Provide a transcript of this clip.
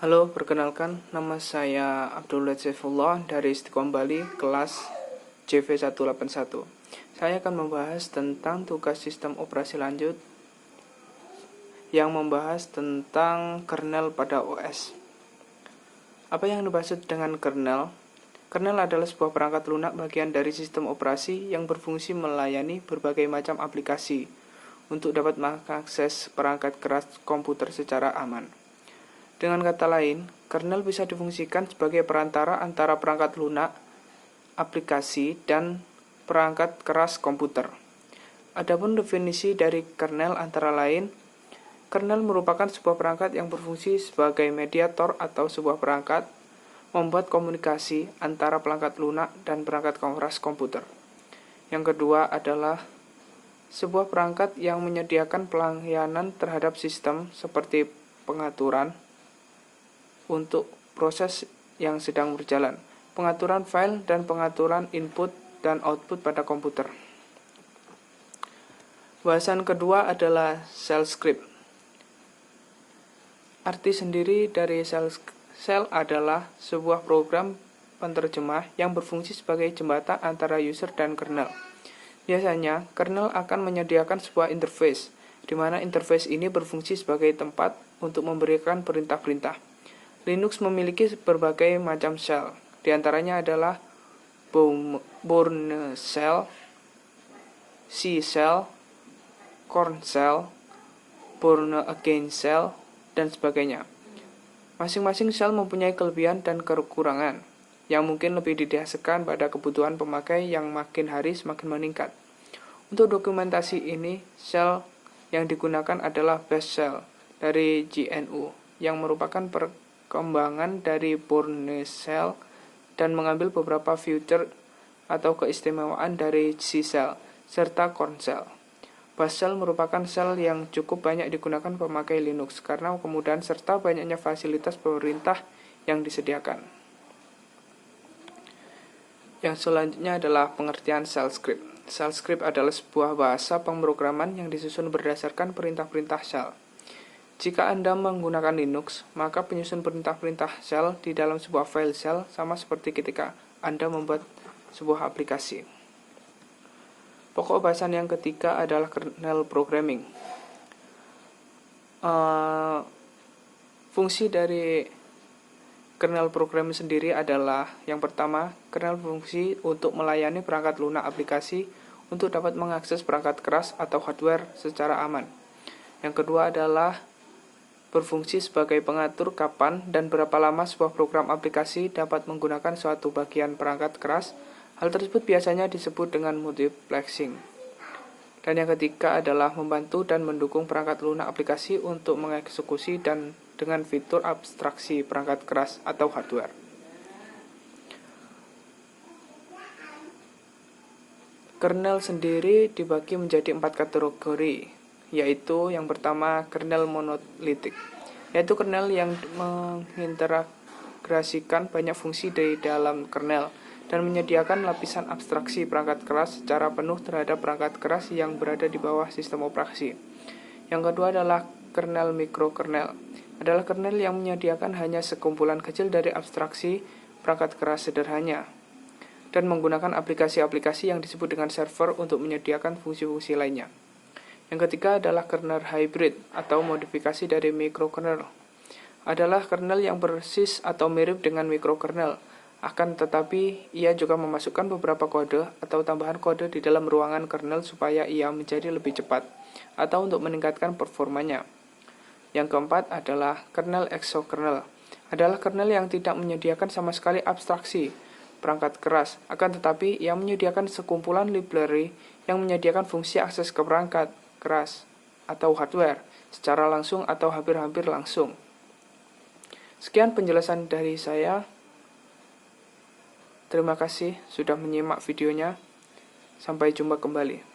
Halo, perkenalkan, nama saya Abdul Saifullah dari Istiqomah Bali, kelas JV181. Saya akan membahas tentang tugas sistem operasi lanjut yang membahas tentang kernel pada OS. Apa yang dimaksud dengan kernel? Kernel adalah sebuah perangkat lunak bagian dari sistem operasi yang berfungsi melayani berbagai macam aplikasi untuk dapat mengakses perangkat keras komputer secara aman. Dengan kata lain, kernel bisa difungsikan sebagai perantara antara perangkat lunak, aplikasi, dan perangkat keras komputer. Adapun definisi dari kernel antara lain, kernel merupakan sebuah perangkat yang berfungsi sebagai mediator atau sebuah perangkat membuat komunikasi antara perangkat lunak dan perangkat keras komputer. Yang kedua adalah sebuah perangkat yang menyediakan pelayanan terhadap sistem seperti pengaturan untuk proses yang sedang berjalan, pengaturan file, dan pengaturan input dan output pada komputer. Bahasan kedua adalah shell script. Arti sendiri dari shell adalah sebuah program penerjemah yang berfungsi sebagai jembatan antara user dan kernel. Biasanya, kernel akan menyediakan sebuah interface, di mana interface ini berfungsi sebagai tempat untuk memberikan perintah-perintah. Linux memiliki berbagai macam shell, di antaranya adalah Bourne shell, C shell, Korn shell, Bourne again shell, dan sebagainya. Masing-masing shell mempunyai kelebihan dan kekurangan, yang mungkin lebih didasarkan pada kebutuhan pemakai yang makin hari semakin meningkat. Untuk dokumentasi ini, shell yang digunakan adalah Bash shell dari GNU, yang merupakan perkembangan dari Bourne shell dan mengambil beberapa feature atau keistimewaan dari C shell serta Korn shell. Bash shell merupakan shell yang cukup banyak digunakan pemakai Linux karena kemudahan serta banyaknya fasilitas pemerintah yang disediakan. Yang selanjutnya adalah pengertian shell script. Shell script adalah sebuah bahasa pemrograman yang disusun berdasarkan perintah-perintah shell. Jika Anda menggunakan Linux, maka penyusun perintah-perintah shell di dalam sebuah file shell sama seperti ketika Anda membuat sebuah aplikasi. Pokok bahasan yang ketiga adalah kernel programming. Fungsi dari kernel programming sendiri adalah yang pertama, kernel berfungsi untuk melayani perangkat lunak aplikasi untuk dapat mengakses perangkat keras atau hardware secara aman. Yang kedua adalah berfungsi sebagai pengatur kapan dan berapa lama sebuah program aplikasi dapat menggunakan suatu bagian perangkat keras. Hal tersebut biasanya disebut dengan multiplexing. Dan yang ketiga adalah membantu dan mendukung perangkat lunak aplikasi untuk mengeksekusi dan dengan fitur abstraksi perangkat keras atau hardware. Kernel sendiri dibagi menjadi 4 kategori, yaitu yang pertama kernel monolitik, yaitu kernel yang mengintegrasikan banyak fungsi dari dalam kernel dan menyediakan lapisan abstraksi perangkat keras secara penuh terhadap perangkat keras yang berada di bawah sistem operasi. Yang kedua adalah kernel mikrokernel, adalah kernel yang menyediakan hanya sekumpulan kecil dari abstraksi perangkat keras sederhana dan menggunakan aplikasi-aplikasi yang disebut dengan server untuk menyediakan fungsi-fungsi lainnya. Yang ketiga adalah kernel hybrid atau modifikasi dari mikrokernel. Adalah kernel yang persis atau mirip dengan mikrokernel, akan tetapi ia juga memasukkan beberapa kode atau tambahan kode di dalam ruangan kernel supaya ia menjadi lebih cepat atau untuk meningkatkan performanya. Yang keempat adalah kernel exokernel. Adalah kernel yang tidak menyediakan sama sekali abstraksi perangkat keras, akan tetapi ia menyediakan sekumpulan library yang menyediakan fungsi akses ke perangkat keras atau hardware secara langsung atau hampir-hampir langsung. Sekian penjelasan dari saya. Terima kasih sudah menyimak videonya. Sampai jumpa kembali.